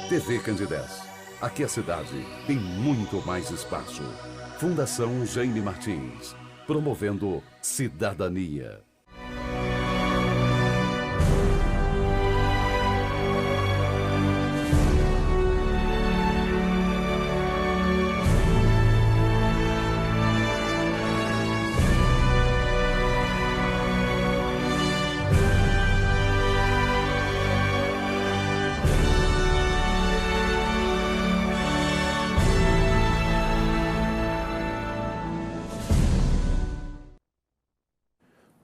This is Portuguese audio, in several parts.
TV Candidez. Aqui a cidade tem muito mais espaço. Fundação Jaime Martins. Promovendo cidadania.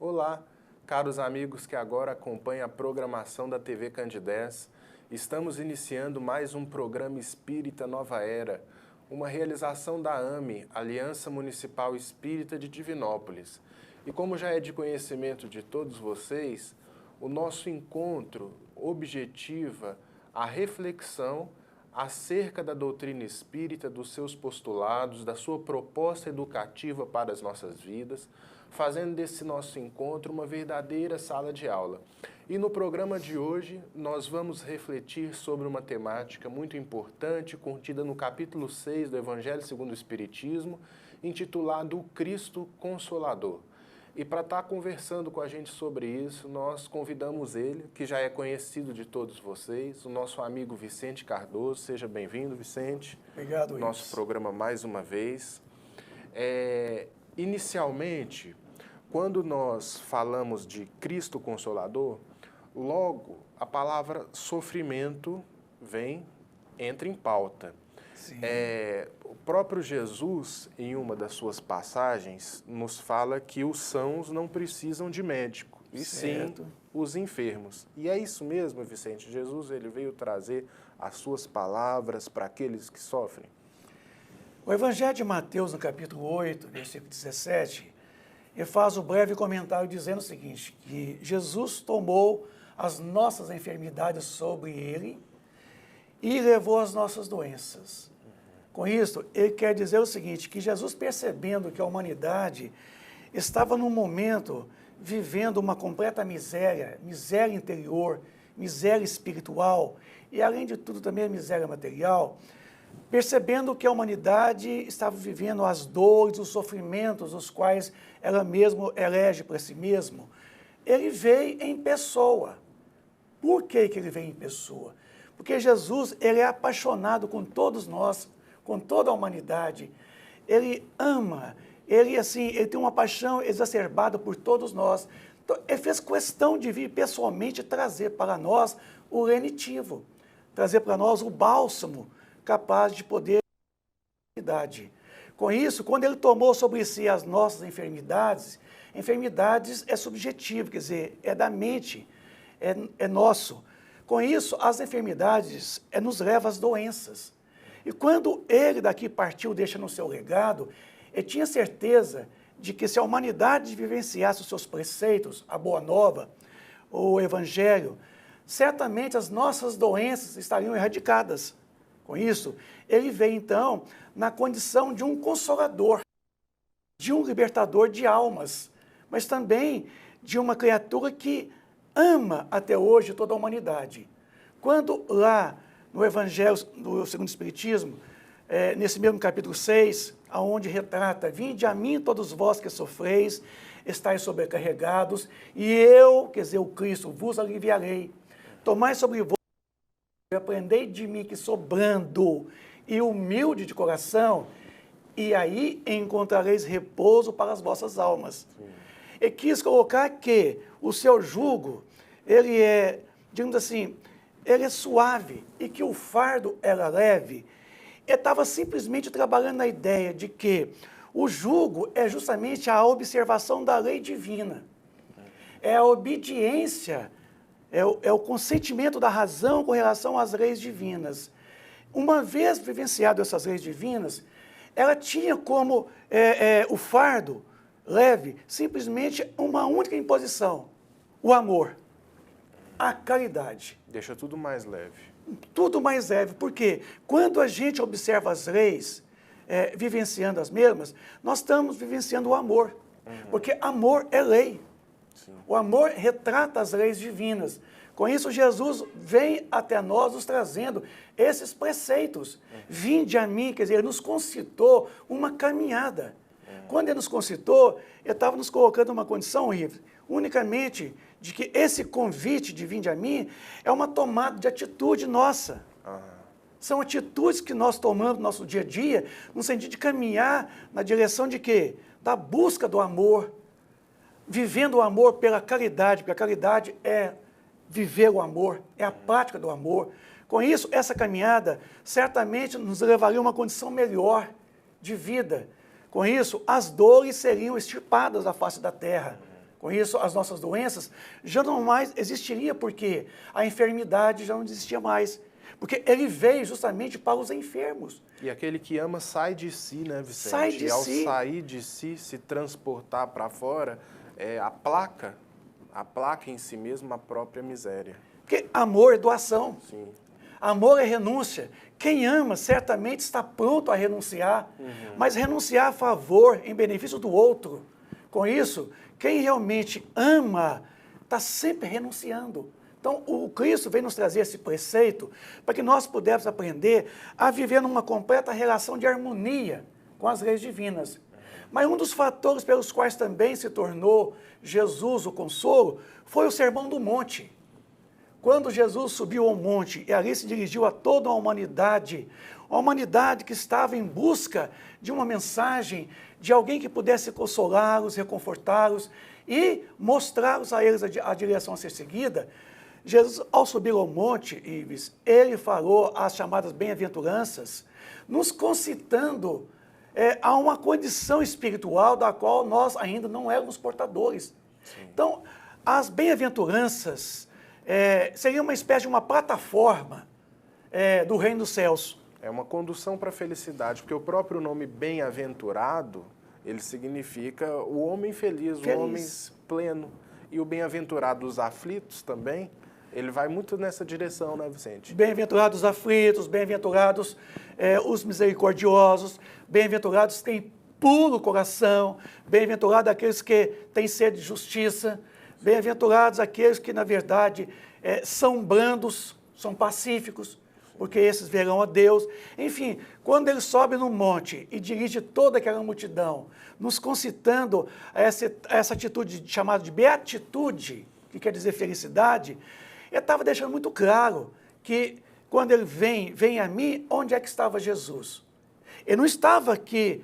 Olá, caros amigos que agora acompanham a programação da TV Candidez. Estamos iniciando mais um programa Espírita Nova Era, uma realização da AME, Aliança Municipal Espírita de Divinópolis. E como já é de conhecimento de todos vocês, o nosso encontro objetiva a reflexão acerca da doutrina espírita, dos seus postulados, da sua proposta educativa para as nossas vidas, fazendo desse nosso encontro uma verdadeira sala de aula. E no programa de hoje, nós vamos refletir sobre uma temática muito importante, contida no capítulo 6 do Evangelho segundo o Espiritismo, intitulado O Cristo Consolador. E para estar conversando com a gente sobre isso, nós convidamos ele, que já é conhecido de todos vocês, o nosso amigo Vicente Cardoso. Seja bem-vindo, Vicente. Obrigado, nosso programa mais uma vez. Inicialmente, quando nós falamos de Cristo Consolador, logo a palavra sofrimento entra em pauta. O próprio Jesus, em uma das suas passagens, nos fala que os sãos não precisam de médico, e sim os enfermos. E é isso mesmo, Vicente. Jesus ele veio trazer as suas palavras para aqueles que sofrem. O Evangelho de Mateus, no capítulo 8, versículo 17, ele faz o breve comentário dizendo o seguinte, que Jesus tomou as nossas enfermidades sobre ele e levou as nossas doenças. Com isso, ele quer dizer o seguinte, que Jesus, percebendo que a humanidade estava num momento vivendo uma completa miséria, miséria interior, miséria espiritual e, além de tudo, também a miséria material, percebendo que a humanidade estava vivendo as dores, os sofrimentos, os quais ela mesma elege para si mesmo, ele veio em pessoa. Por que ele veio em pessoa? Porque Jesus, ele é apaixonado com todos nós, com toda a humanidade. Ele ama, ele tem uma paixão exacerbada por todos nós. Então, ele fez questão de vir pessoalmente trazer para nós o lenitivo, trazer para nós o bálsamo capaz de poder a humanidade. Com isso, quando ele tomou sobre si as nossas enfermidades, enfermidades é subjetivo, quer dizer, é da mente, é nosso. Com isso, as enfermidades nos levam às doenças. E quando ele daqui partiu, deixa no seu legado, ele tinha certeza de que se a humanidade vivenciasse os seus preceitos, a Boa Nova, o Evangelho, certamente as nossas doenças estariam erradicadas. Com isso, ele veio então na condição de um consolador, de um libertador de almas, mas também de uma criatura que ama até hoje toda a humanidade. Quando lá no Evangelho do segundo o Espiritismo, nesse mesmo capítulo 6, onde retrata, vinde a mim todos vós que sofreis, estáis sobrecarregados, e eu, quer dizer, o Cristo, vos aliviarei. Tomai sobre vós e aprendei de mim que sou brando e humilde de coração, e aí encontrareis repouso para as vossas almas. E quis colocar que o seu jugo, ele é, digamos assim, ele é suave e que o fardo era leve. Ele estava simplesmente trabalhando na ideia de que o jugo é justamente a observação da lei divina. É a obediência, é o consentimento da razão com relação às leis divinas. Uma vez vivenciado essas leis divinas, ela tinha como o fardo leve simplesmente uma única imposição, o amor, a caridade. Deixa tudo mais leve. Tudo mais leve, porque quando a gente observa as leis, vivenciando as mesmas, nós estamos vivenciando o amor, porque amor é lei. Sim. O amor retrata as leis divinas. Com isso, Jesus vem até nós nos trazendo esses preceitos. Vinde a mim, quer dizer, ele nos concitou uma caminhada. Quando ele nos concitou, ele estava nos colocando numa condição, unicamente de que esse convite de vinde a mim é uma tomada de atitude nossa. São atitudes que nós tomamos no nosso dia a dia, no sentido de caminhar na direção de quê? Da busca do amor, vivendo o amor pela caridade, porque a caridade é viver o amor, é a prática do amor. Com isso, essa caminhada certamente nos levaria a uma condição melhor de vida. Com isso, as dores seriam extirpadas da face da terra. Com isso, as nossas doenças já não mais existiriam, porque a enfermidade já não existia mais. Porque ele veio justamente para os enfermos. E aquele que ama sai de si, né, Vicente? Sai de e ao si. sair de si, se transportar para fora, aplaca em si mesmo a própria miséria. Porque amor é doação. Sim. Amor é renúncia. Quem ama certamente está pronto a renunciar, mas renunciar a favor, em benefício do outro. Com isso, quem realmente ama está sempre renunciando. Então, o Cristo vem nos trazer esse preceito para que nós pudéssemos aprender a viver numa completa relação de harmonia com as leis divinas. Mas um dos fatores pelos quais também se tornou Jesus o consolo foi o Sermão do Monte. Quando Jesus subiu ao monte e ali se dirigiu a toda a humanidade que estava em busca de uma mensagem, de alguém que pudesse consolá-los, reconfortá-los e mostrá-los a eles a direção a ser seguida, Jesus, ao subir ao monte, Ives, ele falou as chamadas bem-aventuranças, nos concitando a uma condição espiritual da qual nós ainda não éramos portadores. Sim. Então, as bem-aventuranças seriam uma espécie de uma plataforma do reino dos céus. É uma condução para a felicidade, porque o próprio nome bem-aventurado, ele significa o homem feliz, o homem pleno. E o bem-aventurado dos aflitos também, ele vai muito nessa direção, né, Vicente? Bem-aventurados os aflitos, bem-aventurados os misericordiosos, bem-aventurados que têm puro coração, bem-aventurados aqueles que têm sede de justiça, bem-aventurados aqueles que, na verdade, são brandos, são pacíficos, porque esses verão a Deus. Enfim, quando ele sobe no monte e dirige toda aquela multidão, nos concitando a essa atitude chamada de beatitude, que quer dizer felicidade, ele estava deixando muito claro que quando ele vem a mim, onde é que estava Jesus? Ele não estava aqui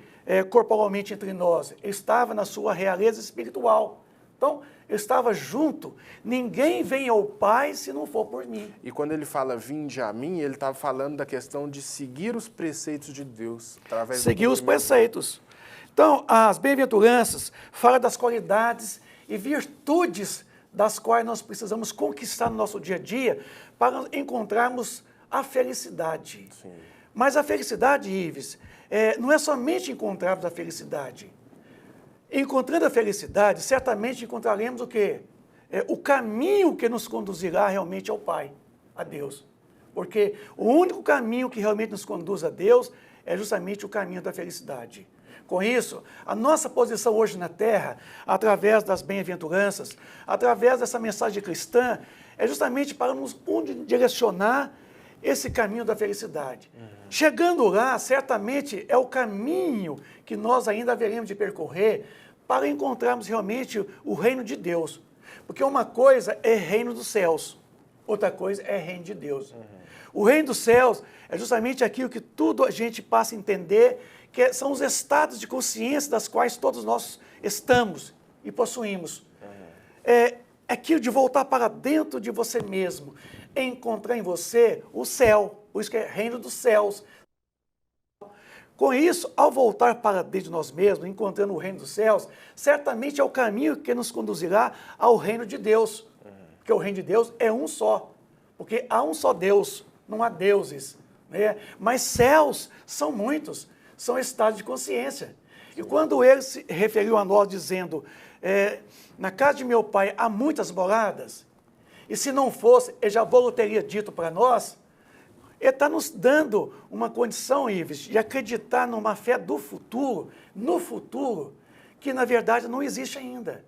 corporalmente entre nós, ele estava na sua realeza espiritual. Então, eu estava junto, ninguém vem ao Pai se não for por mim. E quando ele fala vinde a mim, ele estava falando da questão de seguir os preceitos de Deus. Seguir os preceitos. Então, as bem-aventuranças falam das qualidades e virtudes das quais nós precisamos conquistar no nosso dia a dia para encontrarmos a felicidade. Sim. Mas a felicidade, Ives, não é somente encontrarmos a felicidade. Encontrando a felicidade, certamente encontraremos o quê? O caminho que nos conduzirá realmente ao Pai, a Deus. Porque o único caminho que realmente nos conduz a Deus é justamente o caminho da felicidade. Com isso, a nossa posição hoje na Terra, através das bem-aventuranças, através dessa mensagem cristã, é justamente para nos direcionar esse caminho da felicidade. Chegando lá, certamente é o caminho que nós ainda haveremos de percorrer para encontrarmos realmente o reino de Deus. Porque uma coisa é reino dos céus, outra coisa é reino de Deus. O reino dos céus é justamente aquilo que tudo a gente passa a entender, que são os estados de consciência das quais todos nós estamos e possuímos. É aquilo de voltar para dentro de você mesmo, encontrar em você o céu, por isso que é reino dos céus. Com isso, ao voltar para dentro de nós mesmos, encontrando o reino dos céus, certamente é o caminho que nos conduzirá ao reino de Deus. Porque o reino de Deus é um só. Porque há um só Deus, não há deuses. Né? Mas céus são muitos, são estados de consciência. E quando ele se referiu a nós dizendo, na casa de meu pai há muitas moradas, e se não fosse, ele já o teria dito para nós, ele está nos dando uma condição, Ives, de acreditar numa fé do futuro, no futuro, que na verdade não existe ainda.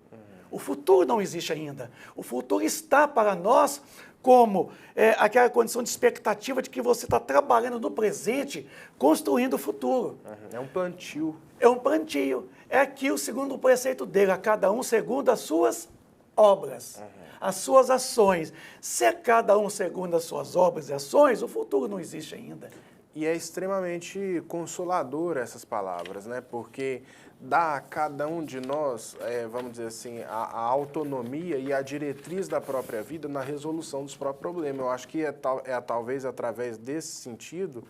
O futuro não existe ainda. O futuro está para nós como aquela condição de expectativa de que você está trabalhando no presente, construindo o futuro. É um plantio. É um plantio. É aqui o segundo preceito dele, a cada um segundo as suas obras, as suas ações. Se é cada um segundo as suas obras e ações, o futuro não existe ainda. E é extremamente consolador essas palavras, né? Porque dá a cada um de nós, vamos dizer assim, a autonomia e a diretriz da própria vida na resolução dos próprios problemas. Eu acho que talvez através desse sentido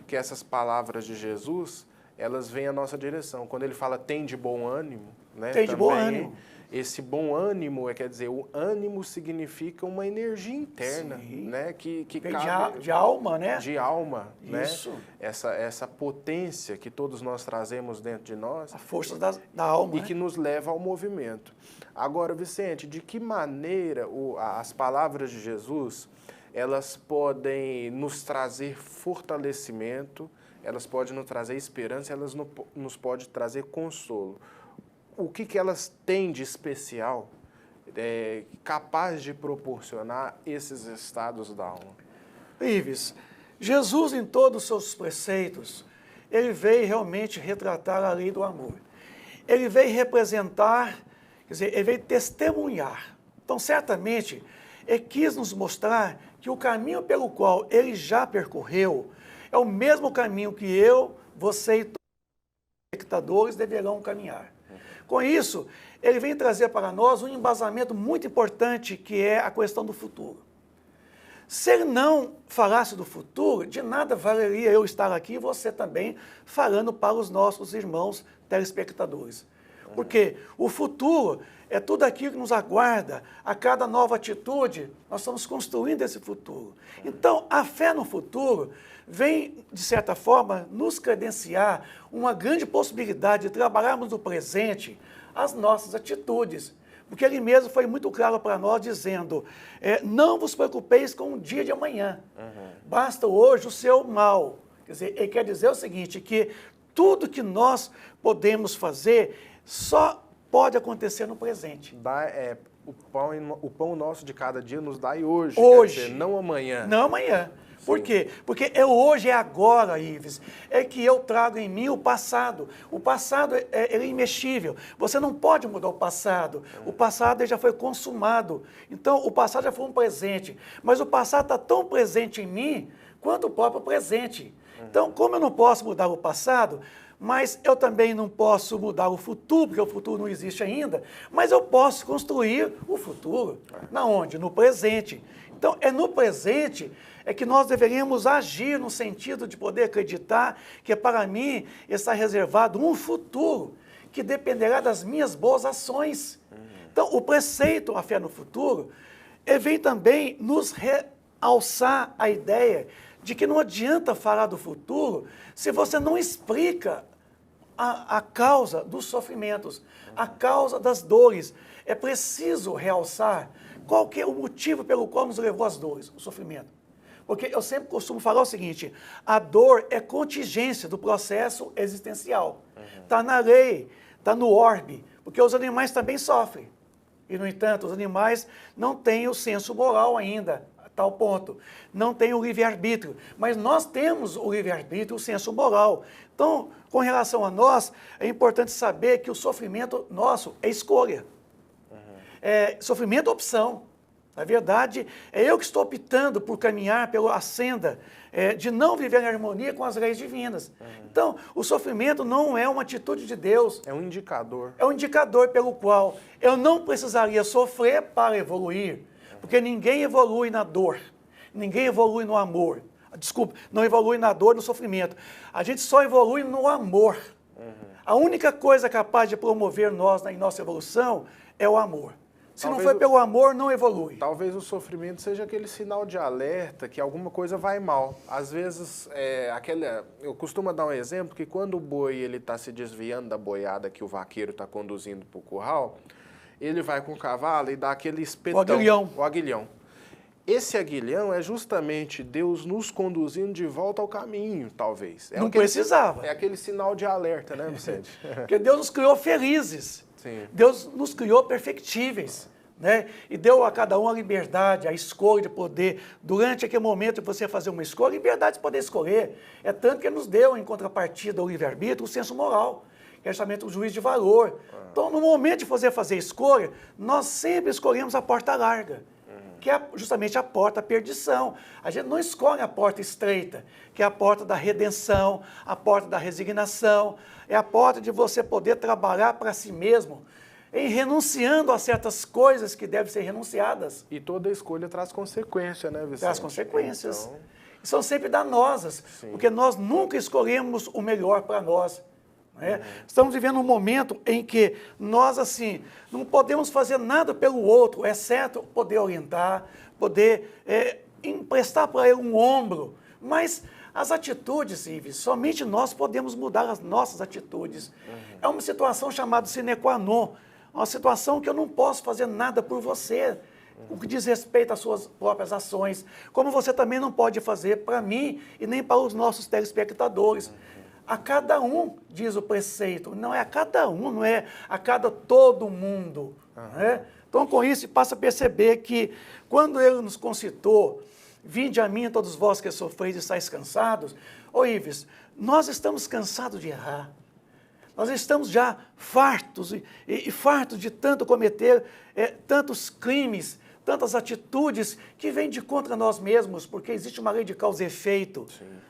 que essas palavras de Jesus, elas vêm à nossa direção. Quando ele fala tem de bom ânimo, né? Tem de bom ânimo. Esse bom ânimo, quer dizer, o ânimo significa uma energia interna, Sim. né? Que cabe de alma, né? De alma, Isso. né? Essa potência que todos nós trazemos dentro de nós. A força da alma. E que nos leva ao movimento. Agora, Vicente, de que maneira as palavras de Jesus, elas podem nos trazer fortalecimento, elas podem nos trazer esperança, elas nos podem trazer consolo. O que elas têm de especial capaz de proporcionar esses estados da alma? Ives, Jesus em todos os seus preceitos, ele veio realmente retratar a lei do amor. Ele veio representar, quer dizer, ele veio testemunhar. Então, certamente, ele quis nos mostrar que o caminho pelo qual ele já percorreu é o mesmo caminho que eu, você e todos os espectadores deverão caminhar. Com isso, ele vem trazer para nós um embasamento muito importante, que é a questão do futuro. Se ele não falasse do futuro, de nada valeria eu estar aqui e você também falando para os nossos irmãos telespectadores. Porque o futuro é tudo aquilo que nos aguarda, a cada nova atitude, nós estamos construindo esse futuro. Então, a fé no futuro vem, de certa forma, nos credenciar uma grande possibilidade de trabalharmos no presente as nossas atitudes. Porque ele mesmo foi muito claro para nós, dizendo, não vos preocupeis com o dia de amanhã, basta hoje o seu mal. Quer dizer, ele quer dizer o seguinte, que tudo que nós podemos fazer só pode acontecer no presente. O pão nosso de cada dia nos dai hoje, hoje. Quer dizer, não amanhã. Não amanhã. Por quê? Porque é hoje, é agora, Ives, é que eu trago em mim o passado. O passado é imexível. Você não pode mudar o passado. O passado ele já foi consumado. Então, o passado já foi um presente. Mas o passado está tão presente em mim quanto o próprio presente. Então, como eu não posso mudar o passado, mas eu também não posso mudar o futuro, porque o futuro não existe ainda, mas eu posso construir o futuro. Na onde? No presente. Então, é no presente que nós deveríamos agir no sentido de poder acreditar que para mim está reservado um futuro que dependerá das minhas boas ações. Então, o preceito, a fé no futuro, vem também nos realçar a ideia de que não adianta falar do futuro se você não explica a causa dos sofrimentos, a causa das dores. É preciso realçar qual que é o motivo pelo qual nos levou às dores, o sofrimento. Porque eu sempre costumo falar o seguinte, a dor é contingência do processo existencial. Está na lei, está no orbe, porque os animais também sofrem. E, no entanto, os animais não têm o senso moral ainda, a tal ponto. Não têm o livre-arbítrio. Mas nós temos o livre-arbítrio, o senso moral. Então, com relação a nós, é importante saber que o sofrimento nosso é escolha. Sofrimento é opção. Na verdade, é eu que estou optando por caminhar pela senda de não viver em harmonia com as leis divinas. Então, o sofrimento não é uma atitude de Deus. É um indicador. É um indicador pelo qual eu não precisaria sofrer para evoluir, porque ninguém evolui na dor, ninguém evolui no amor. Desculpa, não evolui na dor, no sofrimento. A gente só evolui no amor. A única coisa capaz de promover nós em nossa evolução é o amor. Se não foi pelo amor, não evolui. Talvez o sofrimento seja aquele sinal de alerta que alguma coisa vai mal. Às vezes, eu costumo dar um exemplo que quando o boi está se desviando da boiada que o vaqueiro está conduzindo para o curral, ele vai com o cavalo e dá aquele espetão. O aguilhão. Esse aguilhão é justamente Deus nos conduzindo de volta ao caminho, talvez. Não precisava. É aquele sinal de alerta, né, Vicente? Porque Deus nos criou felizes. Sim. Deus nos criou perfectíveis, né? E deu a cada um a liberdade, a escolha de poder, durante aquele momento de você fazer uma escolha, liberdade de poder escolher. É tanto que Ele nos deu, em contrapartida ao livre-arbítrio, o senso moral, que é justamente o juízo de valor. Então, no momento de fazer escolha, nós sempre escolhemos a porta larga, que é justamente a porta da perdição. A gente não escolhe a porta estreita, que é a porta da redenção, a porta da resignação, é a porta de você poder trabalhar para si mesmo, em renunciando a certas coisas que devem ser renunciadas. E toda escolha traz consequência, né, Vicente? Traz consequências. Então... E são sempre danosas, Sim. porque nós nunca escolhemos o melhor para nós. Né? Estamos vivendo um momento em que nós, assim, não podemos fazer nada pelo outro, exceto poder orientar, poder emprestar para ele um ombro. Mas as atitudes, Ives, somente nós podemos mudar as nossas atitudes. É uma situação chamada sine qua non, uma situação que eu não posso fazer nada por você, o que diz respeito às suas próprias ações, como você também não pode fazer para mim e nem para os nossos telespectadores. A cada um, diz o preceito, não é a cada um, não é a cada todo mundo. Né? Então, com isso, passa a perceber que quando Ele nos concitou, vinde a mim todos vós que sofreis e estáis cansados, ô Ives, nós estamos cansados de errar. Nós estamos já fartos e fartos de tanto cometer tantos crimes, tantas atitudes que vêm de contra nós mesmos, porque existe uma lei de causa e efeito.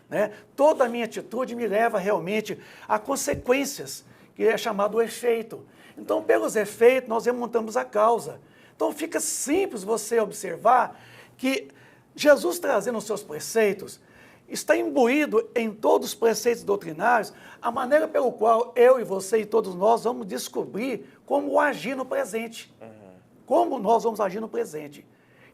Né? Toda a minha atitude me leva realmente a consequências, que é chamado o efeito. Então, pelos efeitos, nós remontamos a causa. Então, fica simples você observar que Jesus, trazendo os seus preceitos, está imbuído em todos os preceitos doutrinários a maneira pelo qual eu e você e todos nós vamos descobrir como agir no presente. Como nós vamos agir no presente.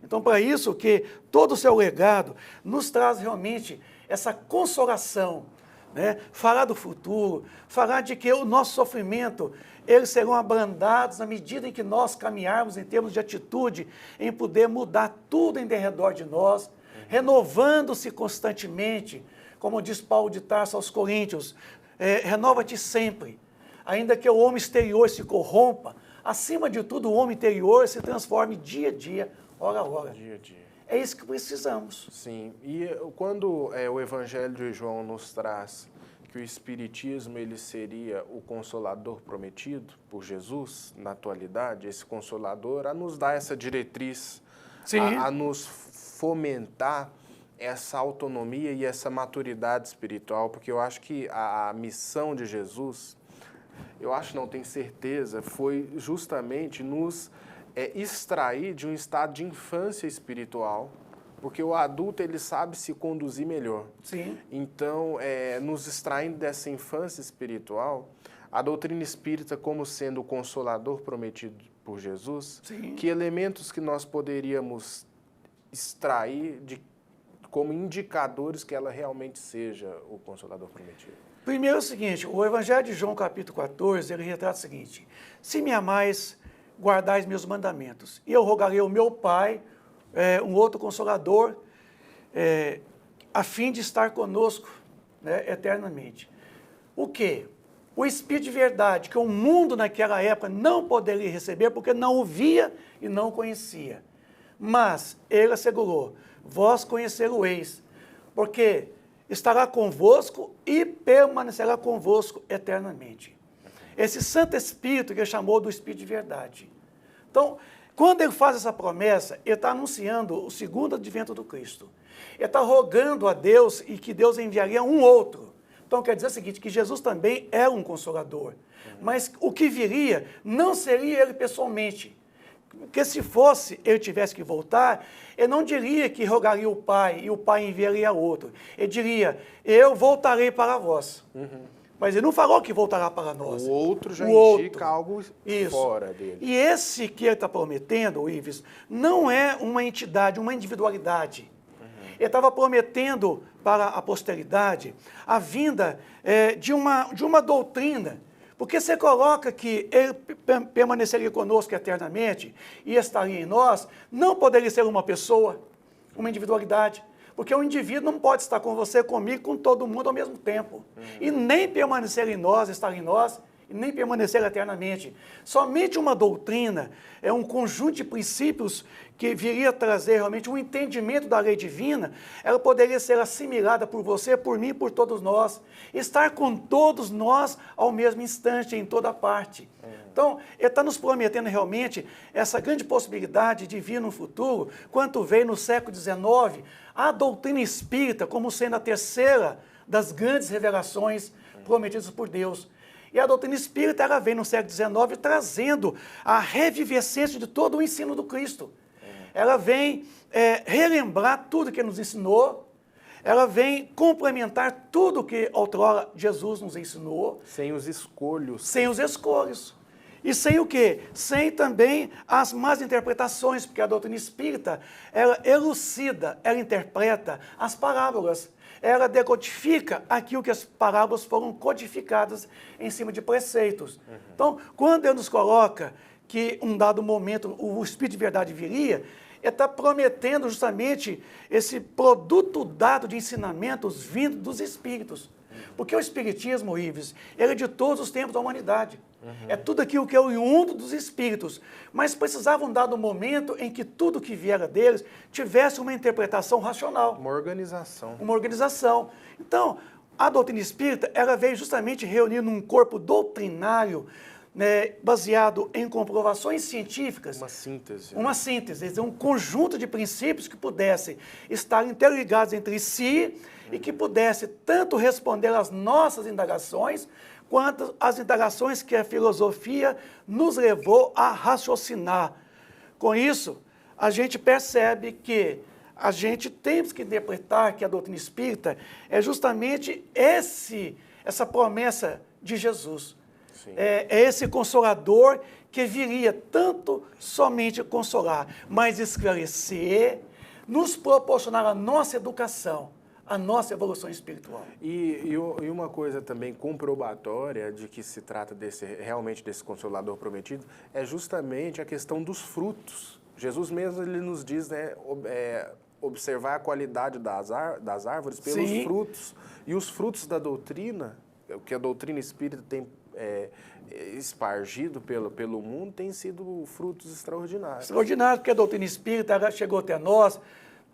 Então, para isso que todo o seu legado nos traz realmente essa consolação, né? Falar do futuro, falar de que o nosso sofrimento, eles serão abrandados na medida em que nós caminharmos em termos de atitude, em poder mudar tudo em derredor de nós, renovando-se constantemente, como diz Paulo de Tarso aos Coríntios, renova-te sempre, ainda que o homem exterior se corrompa, acima de tudo o homem interior se transforme dia a dia, hora a hora. Dia a dia. É isso que precisamos. Sim, e quando o Evangelho de João nos traz que o Espiritismo ele seria o Consolador prometido por Jesus, na atualidade, esse Consolador, a nos dar essa diretriz, a nos fomentar essa autonomia e essa maturidade espiritual, porque eu acho que a missão de Jesus, eu acho, não tenho certeza, foi justamente nos extrair de um estado de infância espiritual, porque o adulto ele sabe se conduzir melhor. Sim. Então, nos extraindo dessa infância espiritual, a doutrina espírita como sendo o consolador prometido por Jesus, Sim. que elementos que nós poderíamos extrair como indicadores que ela realmente seja o consolador prometido? Primeiro é o seguinte, o Evangelho de João, capítulo 14, ele retrata o seguinte: se me amais, guardais meus mandamentos, e eu rogarei ao meu Pai, um outro Consolador, a fim de estar conosco, né, eternamente. O quê? O Espírito de verdade, que o mundo naquela época não poderia receber, porque não o via e não o conhecia. Mas ele assegurou, vós conhecereis, porque estará convosco e permanecerá convosco eternamente. Esse Santo Espírito que ele chamou do Espírito de verdade. Então, quando ele faz essa promessa, ele está anunciando o segundo advento do Cristo. Ele está rogando a Deus e que Deus enviaria um outro. Então, quer dizer o seguinte, que Jesus também é um consolador. Mas o que viria não seria ele pessoalmente. Porque se fosse, ele tivesse que voltar, ele não diria que rogaria o Pai e o Pai enviaria outro. Ele diria, eu voltarei para vós. Mas ele não falou que voltará para nós. O outro já indica algo fora dele. E esse que ele está prometendo, o Ives, não é uma entidade, uma individualidade. Ele estava prometendo para a posteridade a vinda de uma doutrina. Porque você coloca que ele permaneceria conosco eternamente e estaria em nós, não poderia ser uma pessoa, uma individualidade. Porque o indivíduo não pode estar com você, comigo, com todo mundo ao mesmo tempo. E nem permanecer em nós, estar em nós e nem permanecer eternamente. Somente uma doutrina é um conjunto de princípios que viria trazer realmente um entendimento da lei divina, ela poderia ser assimilada por você, por mim, por todos nós, estar com todos nós ao mesmo instante, em toda parte. Então, ele está nos prometendo realmente essa grande possibilidade de vir no futuro, quanto veio no século XIX, a doutrina espírita como sendo a terceira das grandes revelações prometidas por Deus. E a doutrina espírita, ela vem no século XIX trazendo a revivescência de todo o ensino do Cristo. Ela vem relembrar tudo que nos ensinou, ela vem complementar tudo que outrora Jesus nos ensinou. Sem os escolhos. Sem os escolhos. E sem o quê? Sem também as más interpretações, porque a doutrina espírita, ela elucida, ela interpreta as parábolas. Ela decodifica aquilo que as parábolas foram codificadas em cima de preceitos. Então, quando ele nos coloca que um dado momento o Espírito de verdade viria, ele está prometendo justamente esse produto dado de ensinamentos vindo dos Espíritos. Porque o Espiritismo, Ives, ele é de todos os tempos da humanidade. É tudo aquilo que é oriundo dos Espíritos. Mas precisava um dado momento em que tudo que viera deles tivesse uma interpretação racional. Uma organização. Uma organização. Então, a doutrina espírita, ela veio justamente reunir num corpo doutrinário, né, baseado em comprovações científicas. Uma síntese. Uma síntese, um conjunto de princípios que pudessem estar interligados entre si e que pudesse tanto responder às nossas indagações, quanto às indagações que a filosofia nos levou a raciocinar. Com isso, a gente percebe que a gente tem que interpretar que a doutrina espírita é justamente essa promessa de Jesus. É esse consolador que viria tanto somente consolar, mas esclarecer, nos proporcionar a nossa educação, a nossa evolução espiritual. E uma coisa também comprobatória de que se trata realmente desse Consolador prometido é justamente a questão dos frutos. Jesus mesmo ele nos diz, né, observar a qualidade das árvores pelos Sim. frutos. E os frutos da doutrina, o que a doutrina espírita tem espargido pelo mundo, tem sido frutos extraordinários. Extraordinário, porque a doutrina espírita ela chegou até nós,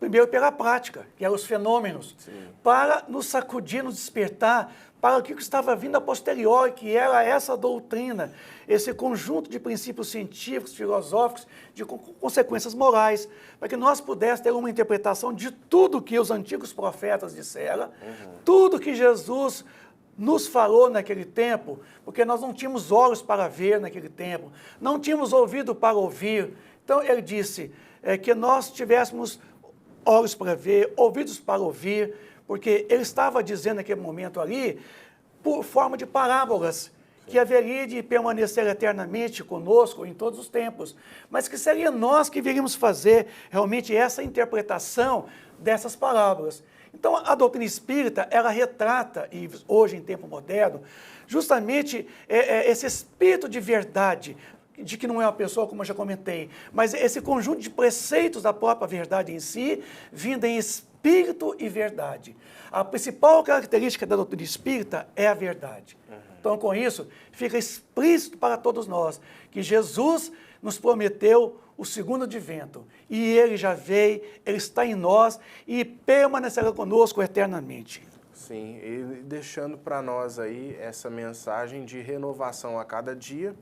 primeiro pela prática, que eram os fenômenos, Sim. para nos sacudir, nos despertar para o que estava vindo a posteriori, que era essa doutrina, esse conjunto de princípios científicos, filosóficos, de consequências morais, para que nós pudéssemos ter uma interpretação de tudo que os antigos profetas disseram, tudo que Jesus nos falou naquele tempo, porque nós não tínhamos olhos para ver naquele tempo, não tínhamos ouvido para ouvir. Então ele disse que nós tivéssemos olhos para ver, ouvidos para ouvir, porque ele estava dizendo naquele momento ali, por forma de parábolas, que haveria de permanecer eternamente conosco em todos os tempos, mas que seria nós que viríamos fazer realmente essa interpretação dessas parábolas. Então, a doutrina espírita, ela retrata, e hoje em tempo moderno, justamente esse espírito de verdade, de que não é uma pessoa, como eu já comentei, mas esse conjunto de preceitos da própria verdade em si, vindo em espírito e verdade. A principal característica da doutrina espírita é a verdade. Então, com isso, fica explícito para todos nós que Jesus nos prometeu o segundo advento, e ele já veio, ele está em nós e permanecerá conosco eternamente. Sim, e deixando para nós aí essa mensagem de renovação a cada dia,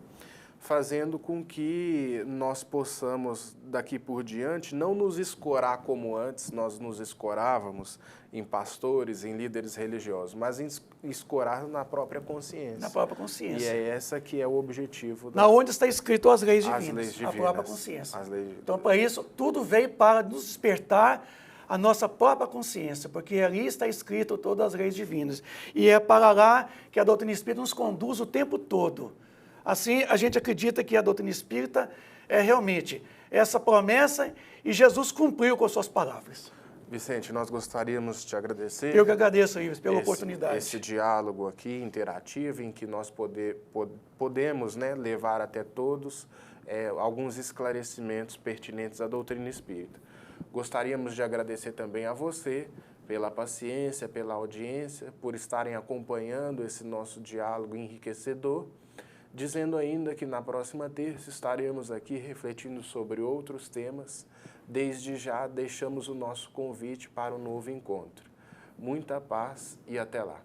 fazendo com que nós possamos, daqui por diante, não nos escorar como antes nós nos escorávamos em pastores, em líderes religiosos, mas escorar na própria consciência. Na própria consciência. E é essa que é o objetivo. Na onde está escrito as leis divinas, leis divinas, a própria consciência. as leis divinas. Então, para isso, tudo veio para nos despertar a nossa própria consciência, porque ali está escrito todas as leis divinas. E é para lá que a doutrina espírita nos conduz o tempo todo. Assim, a gente acredita que a doutrina espírita é realmente essa promessa e Jesus cumpriu com as suas palavras. Vicente, nós gostaríamos de te agradecer. Eu que agradeço, Ives, pela oportunidade. Esse diálogo aqui interativo em que nós podemos, né, levar até todos alguns esclarecimentos pertinentes à doutrina espírita. Gostaríamos de agradecer também a você pela paciência, pela audiência, por estarem acompanhando esse nosso diálogo enriquecedor. dizendo ainda que na próxima terça estaremos aqui refletindo sobre outros temas. Desde já deixamos o nosso convite para um novo encontro. Muita paz e até lá.